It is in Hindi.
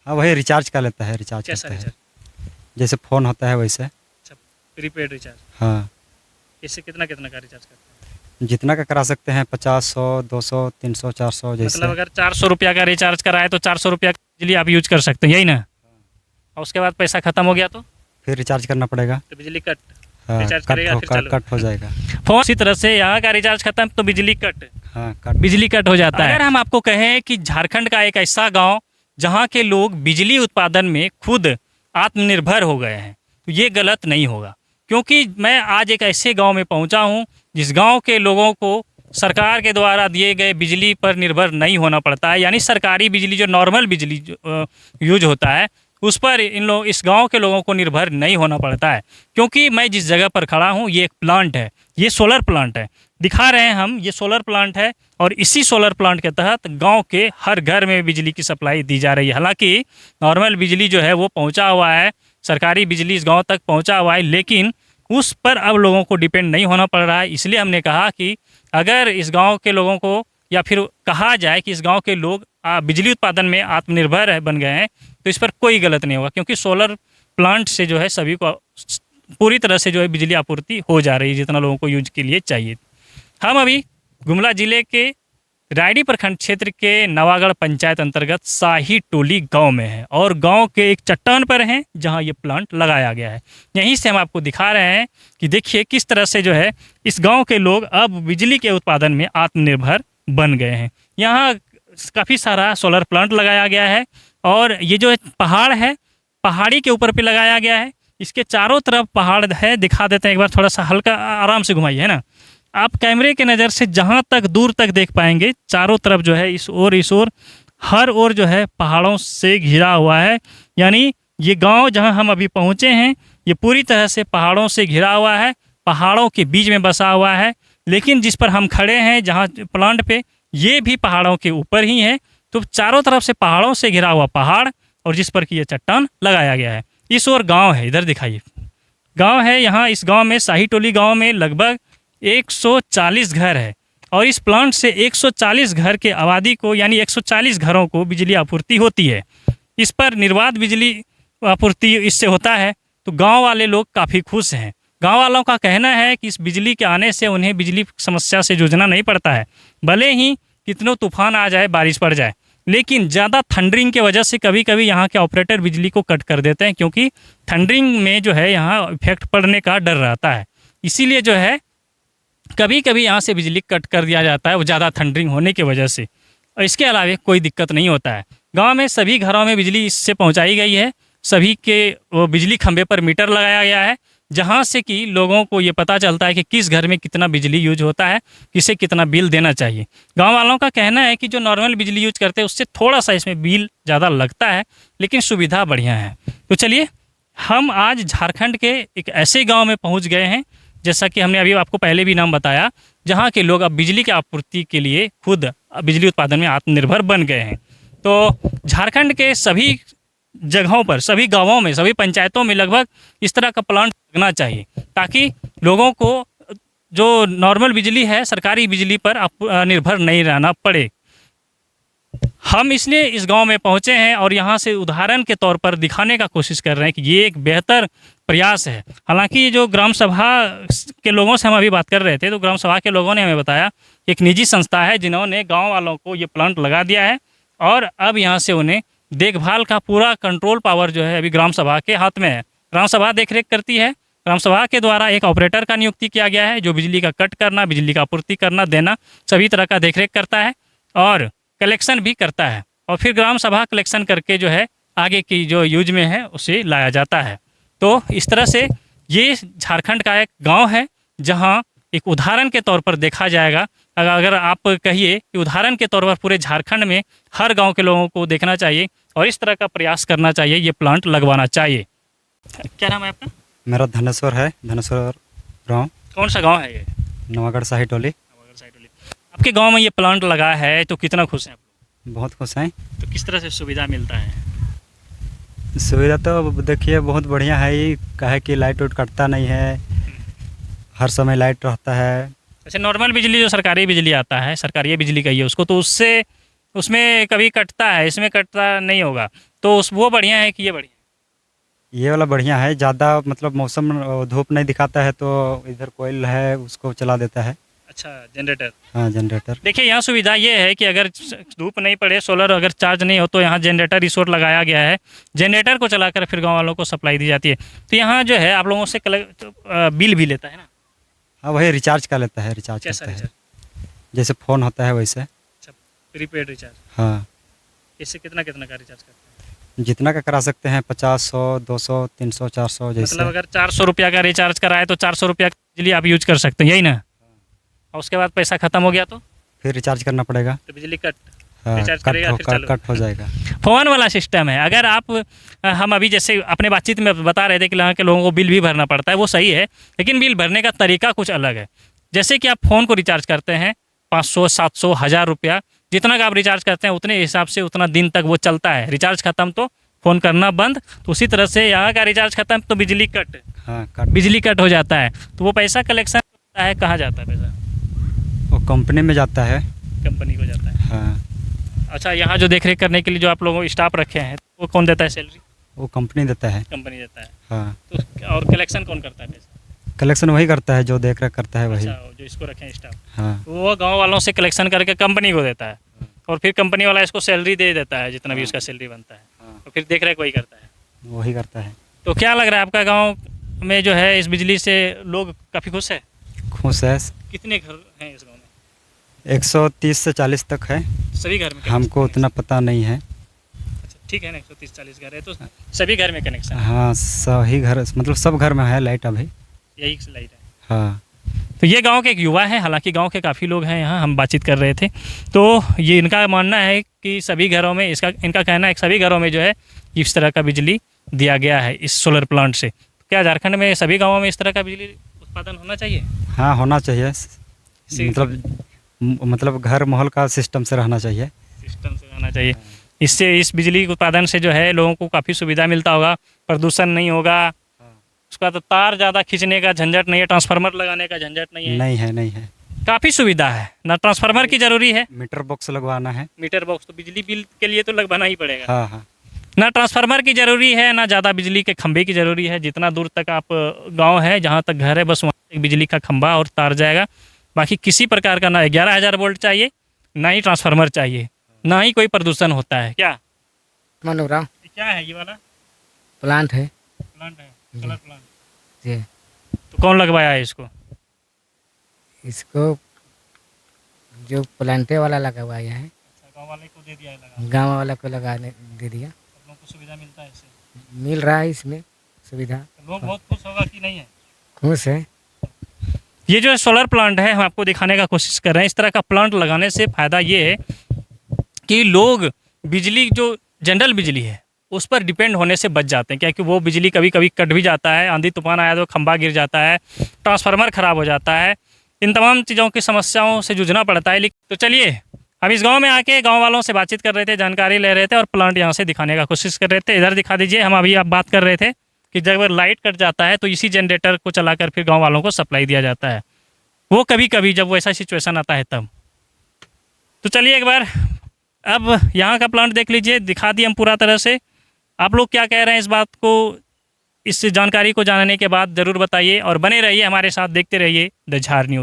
हाँ वही रिचार्ज कर लेता है, रिचार्ज कैसा करता है, रिचार्ज? जैसे फ़ोन होता है वैसे। अच्छा, प्रीपेड रिचार्ज। हाँ, इससे कितना कितना का रिचार्ज करते हैं? जितना का करा सकते हैं, 50, 100, 200, 300, 400 मतलब जैसे। अगर 400 रुपया का रिचार्ज कराए तो 400 रुपया की बिजली आप यूज कर सकते हैं, यही ना? और उसके बाद पैसा खत्म हो गया फिर रिचार्ज करना पड़ेगा। तो बिजली कट। हाँ, रिचार्ज करेगा फिर चालू। कट हो जाएगा। फोन इसी तरह से यहाँ का रिचार्ज खत्म तो बिजली कट। हाँ, कट। बिजली कट हो जाता है। अगर हम आपको कहें कि झारखंड का एक ऐसा गांव जहां के लोग बिजली उत्पादन में खुद आत्मनिर्भर हो गए हैं तो ये गलत नहीं होगा, क्योंकि मैं आज एक ऐसे गांव में पहुंचा हूं जिस गांव के लोगों को सरकार के द्वारा दिए गए बिजली पर निर्भर नहीं होना पड़ता है, यानी सरकारी बिजली जो नॉर्मल बिजली यूज होता है उस पर इस गांव के लोगों को निर्भर नहीं होना पड़ता है। क्योंकि मैं जिस जगह पर खड़ा हूं ये एक प्लांट है, ये सोलर प्लांट है, दिखा रहे हैं हम, ये सोलर प्लांट है और इसी सोलर प्लांट के तहत गांव के हर घर में बिजली की सप्लाई दी जा रही है। हालांकि नॉर्मल बिजली जो है वो पहुंचा हुआ है, सरकारी बिजली इस गांव तक पहुंचा हुआ है, लेकिन उस पर अब लोगों को डिपेंड नहीं होना पड़ रहा है। इसलिए हमने कहा कि अगर इस गांव के लोगों को, या फिर कहा जाए कि इस गांव के लोग बिजली उत्पादन में आत्मनिर्भर बन गए हैं तो इस पर कोई गलत नहीं होगा, क्योंकि सोलर प्लांट से जो है सभी को पूरी तरह से जो है बिजली आपूर्ति हो जा रही है जितना लोगों को यूज के लिए चाहिए। हम अभी गुमला जिले के रायडी प्रखंड क्षेत्र के नवागढ़ पंचायत अंतर्गत शाही टोली गांव में है और गांव के एक चट्टान पर हैं जहां ये प्लांट लगाया गया है। यहीं से हम आपको दिखा रहे हैं कि देखिए किस तरह से जो है इस गांव के लोग अब बिजली के उत्पादन में आत्मनिर्भर बन गए हैं। यहाँ काफ़ी सारा सोलर प्लांट लगाया गया है और ये जो पहाड़ है, पहाड़ी के ऊपर पे लगाया गया है। इसके चारों तरफ पहाड़ है, दिखा देते हैं एक बार, थोड़ा सा हल्का आराम से घुमाइए, है ना। आप कैमरे के नज़र से जहाँ तक दूर तक देख पाएंगे चारों तरफ जो है इस ओर हर ओर जो है पहाड़ों से घिरा हुआ है। यानी ये गांव जहां हम अभी पहुंचे हैं ये पूरी तरह से पहाड़ों से घिरा हुआ है, पहाड़ों के बीच में बसा हुआ है। लेकिन जिस पर हम खड़े हैं जहां प्लांट पे, ये भी पहाड़ों के ऊपर ही है। तो चारों तरफ से पहाड़ों से घिरा हुआ पहाड़ और जिस पर कि ये चट्टान लगाया गया है। इस ओर गाँव है, इधर दिखाइए गाँव है। यहाँ इस गाँव में शाही टोली गाँव में लगभग 140 घर है और इस प्लांट से 140 घर के आबादी को, यानी 140 घरों को बिजली आपूर्ति होती है। इस पर निर्बाध बिजली आपूर्ति इससे होता है तो गांव वाले लोग काफ़ी खुश हैं। गांव वालों का कहना है कि इस बिजली के आने से उन्हें बिजली समस्या से जूझना नहीं पड़ता है, भले ही कितनों तूफान आ जाए, बारिश पड़ जाए, लेकिन ज़्यादा थंडरिंग के वजह से कभी कभी यहाँ के ऑपरेटर बिजली को कट कर देते हैं, क्योंकि थंडरिंग में जो है यहाँ इफेक्ट पड़ने का डर रहता है। इसीलिए जो है कभी कभी यहाँ से बिजली कट कर दिया जाता है वो ज़्यादा थंडरिंग होने की वजह से। और इसके अलावा कोई दिक्कत नहीं होता है। गांव में सभी घरों में बिजली इससे पहुंचाई गई है। सभी के वो बिजली खंभे पर मीटर लगाया गया है, जहां से कि लोगों को ये पता चलता है कि किस घर में कितना बिजली यूज होता है, किसे कितना बिल देना चाहिए। गांव वालों का कहना है कि जो नॉर्मल बिजली यूज करते हैं उससे थोड़ा सा इसमें बिल ज़्यादा लगता है, लेकिन सुविधा बढ़िया है। तो चलिए, हम आज झारखंड के एक ऐसे गाँव में पहुँच गए हैं, जैसा कि हमने अभी आपको पहले भी नाम बताया, जहाँ के लोग अब बिजली की आपूर्ति के लिए खुद बिजली उत्पादन में आत्मनिर्भर बन गए हैं। तो झारखंड के सभी जगहों पर, सभी गांवों में, सभी पंचायतों में लगभग इस तरह का प्लांट लगना चाहिए, ताकि लोगों को जो नॉर्मल बिजली है, सरकारी बिजली पर निर्भर नहीं रहना पड़े। हम इसलिए इस गांव में पहुंचे हैं और यहाँ से उदाहरण के तौर पर दिखाने का कोशिश कर रहे हैं कि ये एक बेहतर प्रयास है। हालांकि जो ग्राम सभा के लोगों से हम अभी बात कर रहे थे तो ग्राम सभा के लोगों ने हमें बताया एक निजी संस्था है जिन्होंने गांव वालों को ये प्लांट लगा दिया है और अब यहाँ से उन्हें देखभाल का पूरा कंट्रोल पावर जो है अभी ग्राम सभा के हाथ में है। ग्राम सभा देखरेख करती है। ग्राम सभा के द्वारा एक ऑपरेटर का नियुक्ति किया गया है जो बिजली का कट करना, बिजली का आपूर्ति करना, देना, सभी तरह का देखरेख करता है और कलेक्शन भी करता है। और फिर ग्राम सभा कलेक्शन करके जो है आगे की जो यूज में है उसे लाया जाता है। तो इस तरह से ये झारखंड का एक गांव है जहां एक उदाहरण के तौर पर देखा जाएगा। अगर आप कहिए कि उदाहरण के तौर पर पूरे झारखंड में हर गांव के लोगों को देखना चाहिए और इस तरह का प्रयास करना चाहिए, ये प्लांट लगवाना चाहिए। क्या नाम है आपका? मेरा धनेश्वर है, धनेश्वर गाँव। कौन सा गाँव है ये? नवागढ़ शाही टोली। आपके गाँव में ये प्लांट लगा है तो कितना खुश हैं आप? बहुत खुश हैं। तो किस तरह से सुविधा मिलता है? सुविधा तो देखिए बहुत बढ़िया है ही, काहे कि लाइट उट कटता नहीं है, हर समय लाइट रहता है। अच्छा, नॉर्मल बिजली जो सरकारी बिजली आता है, सरकारी बिजली कहिए उसको, तो उससे उसमें कभी कटता है, इसमें कटता नहीं होगा। तो उस वो बढ़िया है कि ये बढ़िया है? ये वाला बढ़िया है, ज़्यादा मतलब मौसम धूप नहीं दिखाता है तो इधर कोयल है उसको चला देता है। अच्छा, जनरेटर। हाँ जनरेटर। देखिए यहाँ सुविधा ये है कि अगर धूप नहीं पड़े, सोलर अगर चार्ज नहीं हो, तो यहाँ जनरेटर रिसोर्ट लगाया गया है। जनरेटर को चलाकर फिर गांव वालों को सप्लाई दी जाती है। तो यहाँ जो है आप लोगों से बिल भी लेता है ना? हाँ वही रिचार्ज का लेता है, रिचार्ज कैसा करता है, रिचार्ज? जैसे फ़ोन होता है वैसे। अच्छा, प्रीपेड रिचार्ज। हाँ इससे कितना कितना का रिचार्ज करते हैं? जितना का करा सकते हैं, 50, 100, 200, 300, 400 जैसे। मतलब अगर 400 रुपया का रिचार्ज कराए तो 400 रुपया की बिजली आप यूज कर सकते हैं, यही ना? और उसके बाद पैसा खत्म हो गया तो फिर रिचार्ज करना पड़ेगा। तो बिजली कट, हाँ रिचार्ज करेगा फिर चालू। कट हो जाएगा। फ़ोन वाला सिस्टम है। अगर आप हम अभी जैसे अपने बातचीत में बता रहे थे कि यहाँ के लोगों को बिल भी भरना पड़ता है, वो सही है, लेकिन बिल भरने का तरीका कुछ अलग है। जैसे कि आप फ़ोन को रिचार्ज करते हैं 500, 700, 1000 रुपया, जितना का आप रिचार्ज करते हैं उतने हिसाब से उतना दिन तक वो चलता है। रिचार्ज खत्म तो फ़ोन करना बंद। तो उसी तरह से यहाँ का रिचार्ज खत्म तो बिजली कट, हाँ कट। बिजली कट हो जाता है। तो वो पैसा कलेक्शन होता है, कहाँ जाता है पैसा? वो कंपनी में जाता है। कंपनी को जाता है। हाँ अच्छा, यहाँ जो देख रेख करने के लिए जो आप लोगों स्टाफ रखे हैं, वो कौन देता है सैलरी? वो कंपनी देता है। कंपनी देता है। हाँ तो और कलेक्शन कौन करता है पैसा? कलेक्शन वही करता है, जो देख रेख करता है वही। अच्छा, जो इसको रखे हैं स्टाफ, हाँ वो गांव वालों से कलेक्शन करके कंपनी को देता है, और फिर कंपनी वाला इसको सैलरी दे देता है, जितना भी उसका सैलरी बनता है। हाँ तो फिर देख रेख वही करता है। वही करता है। तो क्या लग रहा है आपका गांव में जो है इस बिजली से लोग काफ़ी खुश है? खुश है। कितने घर हैं इस गांव में? 130 से 40 तक है, सभी घर में हमको उतना पता नहीं है। अच्छा, ठीक है ना, 130-40 घर है तो सभी घर में कनेक्शन है। हाँ सही घर, मतलब सब घर में है लाइट अभी। यही लाइट है। हाँ तो ये गांव के एक युवा है, हालांकि गांव के काफ़ी लोग हैं यहाँ, हम बातचीत कर रहे थे। तो ये इनका मानना है कि सभी घरों में इनका कहना है कि सभी घरों में जो है इस तरह का बिजली दिया गया है इस सोलर प्लांट से। क्या झारखंड में सभी गाँवों में इस तरह का बिजली उत्पादन होना चाहिए? हाँ होना चाहिए। से- मतलब घर माहौल का सिस्टम से रहना चाहिए। सिस्टम से रहना चाहिए। इससे इस बिजली उत्पादन से जो है लोगों को काफ़ी सुविधा मिलता होगा, प्रदूषण नहीं होगा, उसका तो तार ज़्यादा खींचने का झंझट नहीं है, ट्रांसफार्मर लगाने का झंझट नहीं है। नहीं है। काफ़ी सुविधा है ना, ट्रांसफार्मर की ज़रूरी है। मीटर बॉक्स लगवाना है। मीटर बॉक्स तो बिजली बिल के लिए तो लगवाना ही पड़ेगा। हाँ हाँ ना ट्रांसफार्मर की ज़रूरी है, ना ज़्यादा बिजली के खंभे की ज़रूरी है। जितना दूर तक आप गांव है, जहां तक घर है, बस वहाँ तक बिजली का खंभा और तार जाएगा। बाकी किसी प्रकार का ना 11,000 वोल्ट चाहिए, ना ही ट्रांसफार्मर चाहिए, ना ही कोई प्रदूषण होता है। क्या मनोराम क्या है ये वाला प्लांट है प्लांट है? Solar plant. जी। तो कौन लगवाया है इसको? इसको जो प्लांटे वाला लगवाया है, गाँव वाले को दे दिया है लगा, गांव वाला को लगाने दे दिया। सब लोगों को सुविधा मिलता है इससे? मिल रहा है इसमें सुविधा। तो लोग बहुत खुश होगा कि नहीं है? खुश है। ये जो सोलर प्लांट है, हम आपको दिखाने का कोशिश कर रहे हैं। इस तरह का प्लांट लगाने से फ़ायदा ये है कि लोग बिजली जो जनरल बिजली है उस पर डिपेंड होने से बच जाते हैं, क्योंकि वो बिजली कभी कभी कट भी जाता है, आंधी तूफान आया तो खंभा गिर जाता है, ट्रांसफार्मर ख़राब हो जाता है, इन तमाम चीज़ों की समस्याओं से जूझना पड़ता है। लेकिन तो चलिए, हम इस गांव में आके गांव वालों से बातचीत कर रहे थे, जानकारी ले रहे थे और प्लांट यहाँ से दिखाने का कोशिश कर रहे थे। इधर दिखा दीजिए। हम अभी आप बात कर रहे थे कि जब लाइट कट जाता है तो इसी जनरेटर को चलाकर फिर गाँव वालों को सप्लाई दिया जाता है, वो कभी कभी जब वैसा सिचुएशन आता है तब। तो चलिए एक बार अब यहाँ का प्लांट देख लीजिए, दिखा दिए हम पूरा तरह से। आप लोग क्या कह रहे हैं इस बात को, इस जानकारी को जानने के बाद ज़रूर बताइए और बने रहिए हमारे साथ, देखते रहिए द झार न्यूज़।